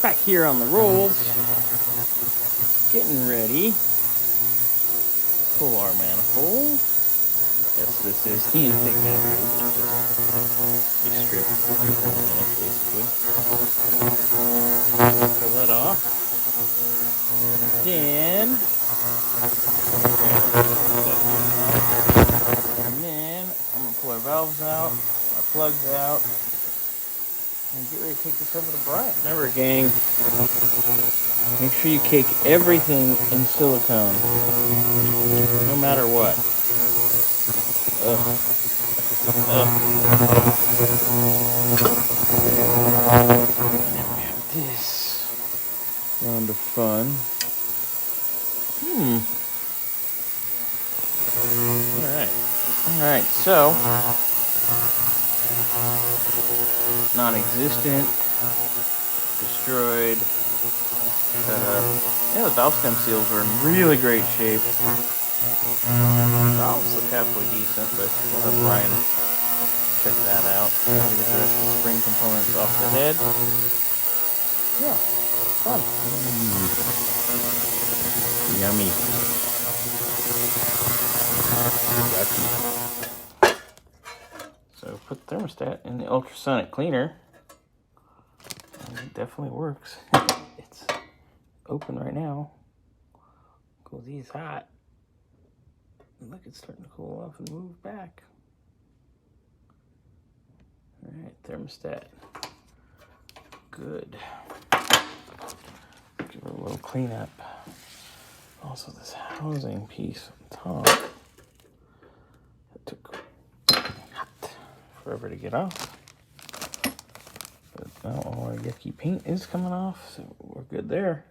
Back here on the Rolls, getting ready. Pull our manifold. Yes, this is the intake manifold. It's just a strip with holes in it, basically. Pull that off. Then, and then I'm gonna pull our valves out, our plugs out, and get ready to take this over to Brian. Remember, gang, make sure you cake everything in silicone, no matter what. This round of fun. Alright, so non-existent, destroyed, yeah, the valve stem seals are in really great shape. Valves look halfway decent, but we'll have Brian check that out. Get the rest of the spring components off the head. Yeah, fun. Yummy. Yucky. So put the thermostat in the ultrasonic cleaner. And it definitely works. It's open right now. Cool, these hot. Look, it's starting to cool off and move back. All right, thermostat. Good. Give it a little cleanup. Also, this housing piece on top. It took forever to get off. But now all our yucky paint is coming off, so we're good there.